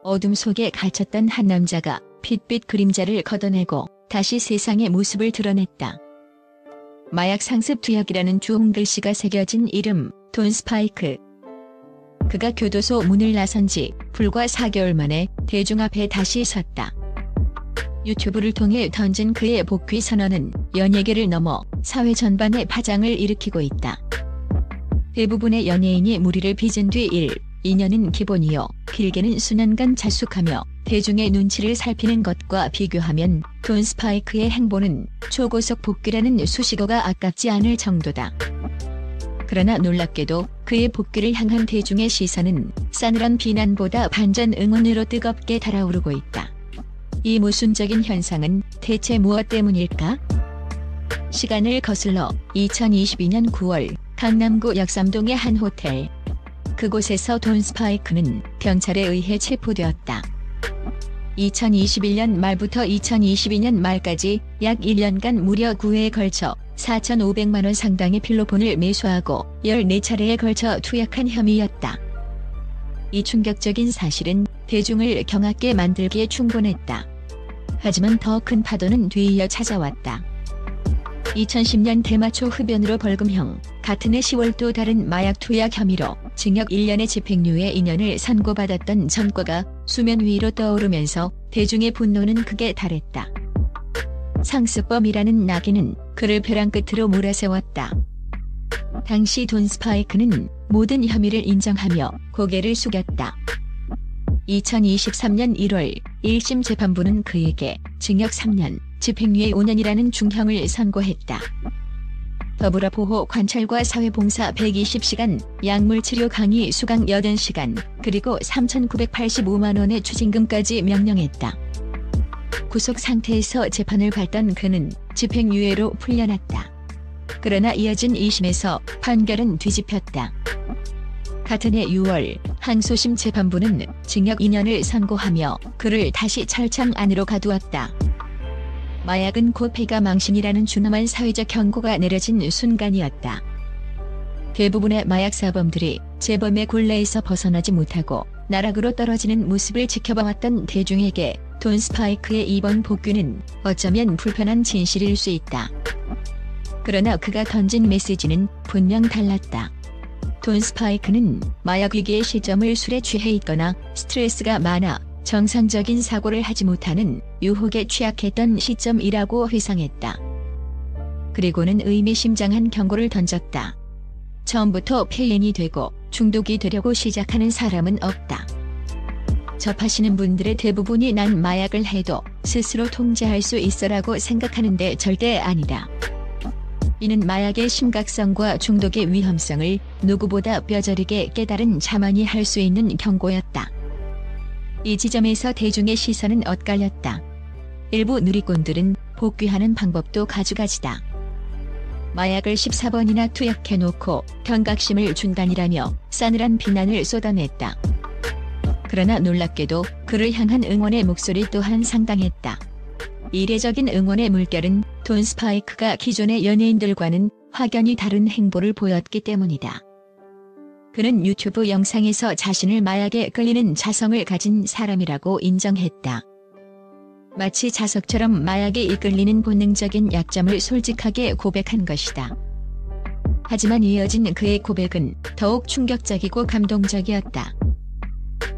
어둠 속에 갇혔던 한 남자가 핏빛 그림자를 걷어내고 다시 세상의 모습을 드러냈다. 마약 상습 투약이라는 주홍 글씨가 새겨진 이름, 돈 스파이크. 그가 교도소 문을 나선 지 불과 4개월 만에 대중 앞에 다시 섰다. 유튜브를 통해 던진 그의 복귀 선언은 연예계를 넘어 사회 전반에 파장을 일으키고 있다. 대부분의 연예인이 무리를 빚은 뒤 2년은 기본이요, 길게는 수년간 자숙하며 대중의 눈치를 살피는 것과 비교하면 돈 스파이크의 행보는 초고속 복귀라는 수식어가 아깝지 않을 정도다. 그러나 놀랍게도 그의 복귀를 향한 대중의 시선은 싸늘한 비난보다 반전 응원으로 뜨겁게 달아오르고 있다. 이 모순적인 현상은 대체 무엇 때문일까? 시간을 거슬러 2022년 9월 강남구 역삼동의 한 호텔. 그곳에서 돈 스파이크는 경찰에 의해 체포되었다. 2021년 말부터 2022년 말까지 약 1년간 무려 9회에 걸쳐 4,500만 원 상당의 필로폰을 매수하고 14차례에 걸쳐 투약한 혐의였다. 이 충격적인 사실은 대중을 경악게 만들기에 충분했다. 하지만 더 큰 파도는 뒤이어 찾아왔다. 2010년 대마초 흡연으로 벌금형, 같은 해 10월 또 다른 마약 투약 혐의로 징역 1년의 집행유예 2년을 선고받았던 전과가 수면 위로 떠오르면서 대중의 분노는 극에 달했다. 상습범이라는 낙인은 그를 벼랑 끝으로 몰아세웠다. 당시 돈 스파이크는 모든 혐의를 인정하며 고개를 숙였다. 2023년 1월 1심 재판부는 그에게 징역 3년, 집행유예 5년이라는 중형을 선고했다. 더불어 보호 관찰과 사회봉사 120시간, 약물치료 강의 수강 80시간, 그리고 3,985만 원의 추징금까지 명령했다. 구속 상태에서 재판을 받던 그는 집행유예로 풀려났다. 그러나 이어진 2심에서 판결은 뒤집혔다. 같은 해 6월 항소심 재판부는 징역 2년을 선고하며 그를 다시 철창 안으로 가두었다. 마약은 곧 폐가 망신이라는 준엄한 사회적 경고가 내려진 순간이었다. 대부분의 마약 사범들이 재범의 굴레에서 벗어나지 못하고 나락으로 떨어지는 모습을 지켜봐왔던 대중에게 돈 스파이크의 이번 복귀는 어쩌면 불편한 진실일 수 있다. 그러나 그가 던진 메시지는 분명 달랐다. 돈 스파이크는 마약 위기의 시점을 술에 취해 있거나 스트레스가 많아 정상적인 사고를 하지 못하는 유혹에 취약했던 시점이라고 회상했다. 그리고는 의미심장한 경고를 던졌다. 처음부터 폐인이 되고 중독이 되려고 시작하는 사람은 없다. 접하시는 분들의 대부분이 난 마약을 해도 스스로 통제할 수 있어라고 생각하는데 절대 아니다. 이는 마약의 심각성과 중독의 위험성을 누구보다 뼈저리게 깨달은 자만이 할 수 있는 경고였다. 이 지점에서 대중의 시선은 엇갈렸다. 일부 누리꾼들은 복귀하는 방법도 가지가지다. 마약을 14번이나 투약해놓고 경각심을 준다니라며 싸늘한 비난을 쏟아냈다. 그러나 놀랍게도 그를 향한 응원의 목소리 또한 상당했다. 이례적인 응원의 물결은 돈 스파이크가 기존의 연예인들과는 확연히 다른 행보를 보였기 때문이다. 그는 유튜브 영상에서 자신을 마약에 끌리는 자성을 가진 사람이라고 인정했다. 마치 자석처럼 마약에 이끌리는 본능적인 약점을 솔직하게 고백한 것이다. 하지만 이어진 그의 고백은 더욱 충격적이고 감동적이었다.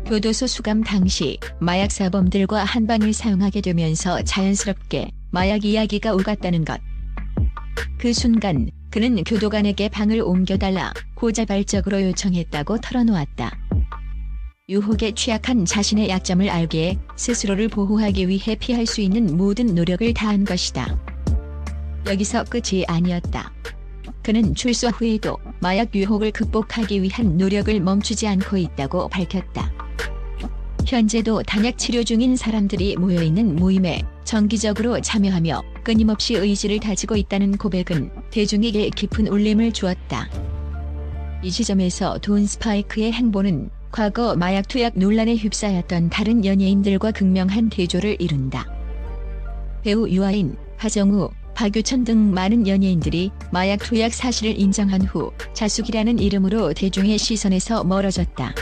교도소 수감 당시 마약 사범들과 한방을 사용하게 되면서 자연스럽게 마약 이야기가 오갔다는 것. 그 순간 그는 교도관에게 방을 옮겨달라고 자발적으로 요청했다고 털어놓았다. 유혹에 취약한 자신의 약점을 알기에 스스로를 보호하기 위해 피할 수 있는 모든 노력을 다한 것이다. 여기서 끝이 아니었다. 그는 출소 후에도 마약 유혹을 극복하기 위한 노력을 멈추지 않고 있다고 밝혔다. 현재도 단약 치료 중인 사람들이 모여있는 모임에 정기적으로 참여하며 끊임없이 의지를 다지고 있다는 고백은 대중에게 깊은 울림을 주었다. 이 지점에서 돈 스파이크의 행보는 과거 마약 투약 논란에 휩싸였던 다른 연예인들과 극명한 대조를 이룬다. 배우 유아인, 하정우, 박유천 등 많은 연예인들이 마약 투약 사실을 인정한 후 자숙이라는 이름으로 대중의 시선에서 멀어졌다.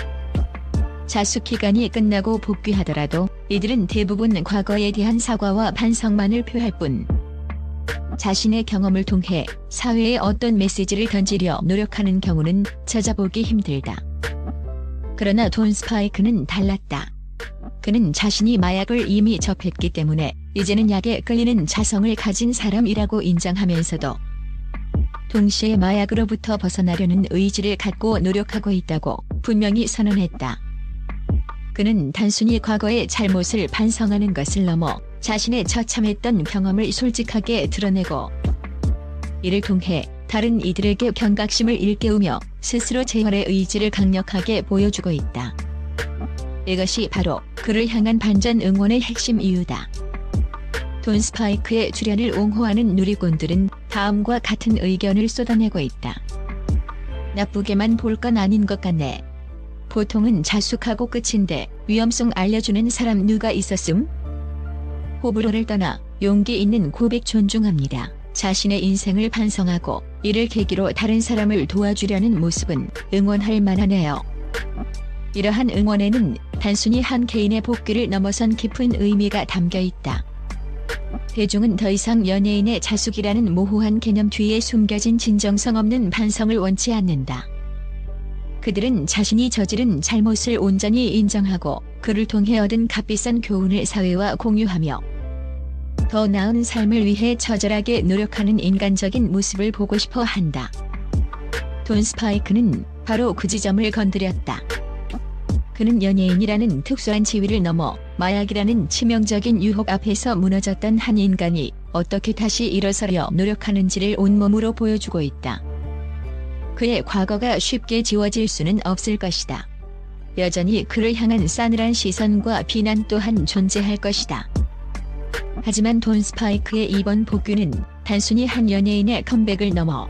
자숙 기간이 끝나고 복귀하더라도 이들은 대부분 과거에 대한 사과와 반성만을 표할 뿐 자신의 경험을 통해 사회에 어떤 메시지를 던지려 노력하는 경우는 찾아보기 힘들다. 그러나 돈 스파이크는 달랐다. 그는 자신이 마약을 이미 접했기 때문에 이제는 약에 끌리는 자성을 가진 사람이라고 인정하면서도 동시에 마약으로부터 벗어나려는 의지를 갖고 노력하고 있다고 분명히 선언했다. 그는 단순히 과거의 잘못을 반성하는 것을 넘어 자신의 처참했던 경험을 솔직하게 드러내고 이를 통해 다른 이들에게 경각심을 일깨우며 스스로 재활의 의지를 강력하게 보여주고 있다. 이것이 바로 그를 향한 반전 응원의 핵심 이유다. 돈 스파이크의 출연을 옹호하는 누리꾼들은 다음과 같은 의견을 쏟아내고 있다. 나쁘게만 볼 건 아닌 것 같네. 보통은 자숙하고 끝인데 위험성 알려주는 사람 누가 있었음? 호불호를 떠나 용기 있는 고백 존중합니다. 자신의 인생을 반성하고 이를 계기로 다른 사람을 도와주려는 모습은 응원할 만하네요. 이러한 응원에는 단순히 한 개인의 복귀를 넘어선 깊은 의미가 담겨 있다. 대중은 더 이상 연예인의 자숙이라는 모호한 개념 뒤에 숨겨진 진정성 없는 반성을 원치 않는다. 그들은 자신이 저지른 잘못을 온전히 인정하고 그를 통해 얻은 값비싼 교훈을 사회와 공유하며 더 나은 삶을 위해 처절하게 노력하는 인간적인 모습을 보고 싶어 한다. 돈 스파이크는 바로 그 지점을 건드렸다. 그는 연예인이라는 특수한 지위를 넘어 마약이라는 치명적인 유혹 앞에서 무너졌던 한 인간이 어떻게 다시 일어서려 노력하는지를 온몸으로 보여주고 있다. 그의 과거가 쉽게 지워질 수는 없을 것이다. 여전히 그를 향한 싸늘한 시선과 비난 또한 존재할 것이다. 하지만 돈 스파이크의 이번 복귀는 단순히 한 연예인의 컴백을 넘어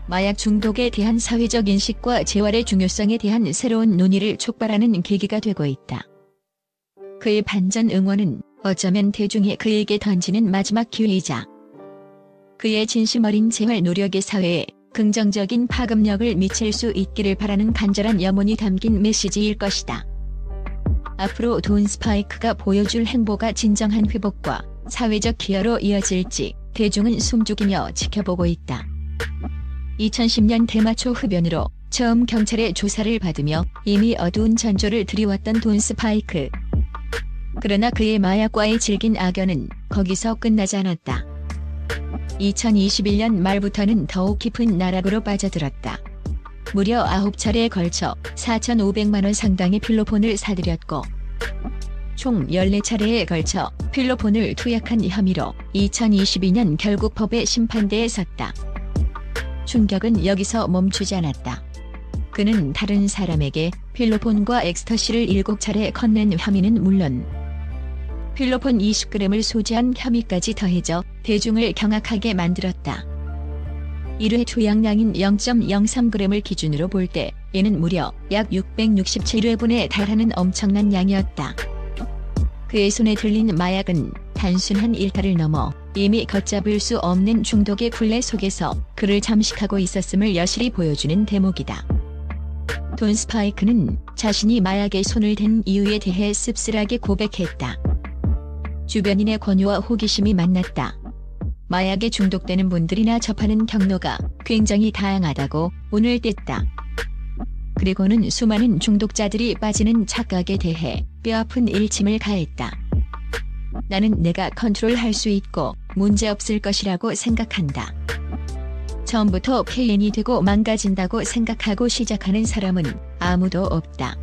마약 중독에 대한 사회적 인식과 재활의 중요성에 대한 새로운 논의를 촉발하는 계기가 되고 있다. 그의 반전 응원은 어쩌면 대중이 그에게 던지는 마지막 기회이자 그의 진심 어린 재활 노력의 사회에 긍정적인 파급력을 미칠 수 있기를 바라는 간절한 염원이 담긴 메시지일 것이다. 앞으로 돈 스파이크가 보여줄 행보가 진정한 회복과 사회적 기여로 이어질지 대중은 숨죽이며 지켜보고 있다. 2010년 대마초 흡연으로 처음 경찰의 조사를 받으며 이미 어두운 전조를 들이왔던 돈 스파이크. 그러나 그의 마약과의 질긴 악연은 거기서 끝나지 않았다. 2021년 말부터는 더욱 깊은 나락으로 빠져들었다. 무려 9차례에 걸쳐 4,500만 원 상당의 필로폰을 사들였고 총 14차례에 걸쳐 필로폰을 투약한 혐의로 2022년 결국 법의 심판대에 섰다. 충격은 여기서 멈추지 않았다. 그는 다른 사람에게 필로폰과 엑스터시를 7차례 건넨 혐의는 물론 필로폰 20g을 소지한 혐의까지 더해져 대중을 경악하게 만들었다. 1회 투약량인 0.03g을 기준으로 볼 때 이는 무려 약 667회분에 달하는 엄청난 양이었다. 그의 손에 들린 마약은 단순한 일탈을 넘어 이미 걷잡을 수 없는 중독의 굴레 속에서 그를 잠식하고 있었음을 여실히 보여주는 대목이다. 돈 스파이크는 자신이 마약에 손을 댄 이유에 대해 씁쓸하게 고백했다. 주변인의 권유와 호기심이 만났다. 마약에 중독되는 분들이나 접하는 경로가 굉장히 다양하다고 운을 뗐다. 그리고는 수많은 중독자들이 빠지는 착각에 대해 뼈아픈 일침을 가했다. 나는 내가 컨트롤할 수 있고 문제없을 것이라고 생각한다. 처음부터 폐인이 되고 망가진다고 생각하고 시작하는 사람은 아무도 없다.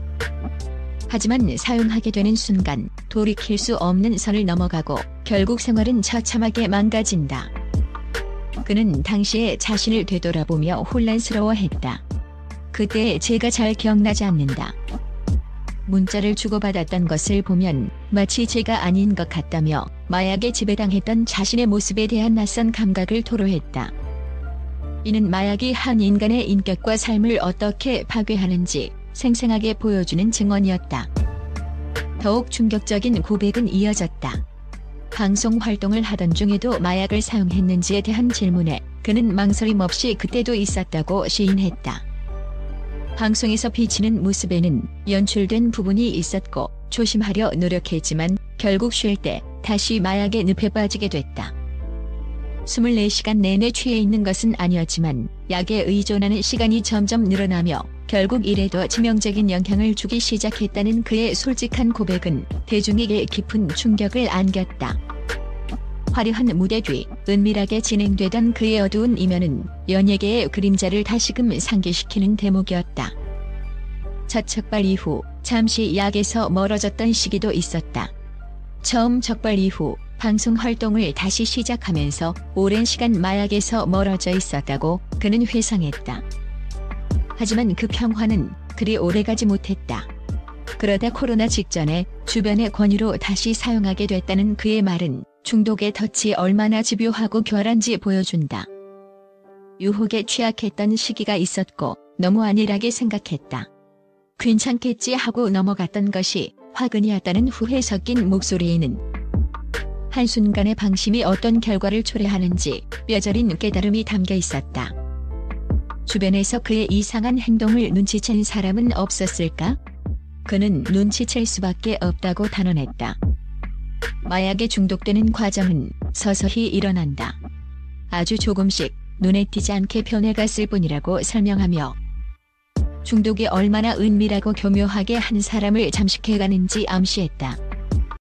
하지만 사용하게 되는 순간 돌이킬 수 없는 선을 넘어가고 결국 생활은 처참하게 망가진다. 그는 당시에 자신을 되돌아보며 혼란스러워했다. 그때 제가 잘 기억나지 않는다. 문자를 주고받았던 것을 보면 마치 제가 아닌 것 같다며 마약에 지배당했던 자신의 모습에 대한 낯선 감각을 토로했다. 이는 마약이 한 인간의 인격과 삶을 어떻게 파괴하는지 생생하게 보여주는 증언이었다. 더욱 충격적인 고백은 이어졌다. 방송 활동을 하던 중에도 마약을 사용했는지에 대한 질문에 그는 망설임 없이 그때도 있었다고 시인했다. 방송에서 비치는 모습에는 연출된 부분이 있었고 조심하려 노력했지만 결국 쉴 때 다시 마약의 늪에 빠지게 됐다. 24시간 내내 취해 있는 것은 아니었지만 약에 의존하는 시간이 점점 늘어나며 결국 일에도 치명적인 영향을 주기 시작했다는 그의 솔직한 고백은 대중에게 깊은 충격을 안겼다. 화려한 무대 뒤 은밀하게 진행되던 그의 어두운 이면은 연예계의 그림자를 다시금 상기시키는 대목이었다. 첫 적발 이후 잠시 약에서 멀어졌던 시기도 있었다. 처음 적발 이후 방송 활동을 다시 시작하면서 오랜 시간 마약에서 멀어져 있었다고 그는 회상했다. 하지만 그 평화는 그리 오래가지 못했다. 그러다 코로나 직전에 주변의 권유로 다시 사용하게 됐다는 그의 말은 중독의 덫이 얼마나 집요하고 결한지 보여준다. 유혹에 취약했던 시기가 있었고 너무 안일하게 생각했다. 괜찮겠지 하고 넘어갔던 것이 화근이었다는 후회 섞인 목소리에는 한순간의 방심이 어떤 결과를 초래하는지 뼈저린 깨달음이 담겨 있었다. 주변에서 그의 이상한 행동을 눈치챈 사람은 없었을까? 그는 눈치챌 수밖에 없다고 단언했다. 마약에 중독되는 과정은 서서히 일어난다. 아주 조금씩 눈에 띄지 않게 변해갔을 뿐이라고 설명하며 중독이 얼마나 은밀하고 교묘하게 한 사람을 잠식해가는지 암시했다.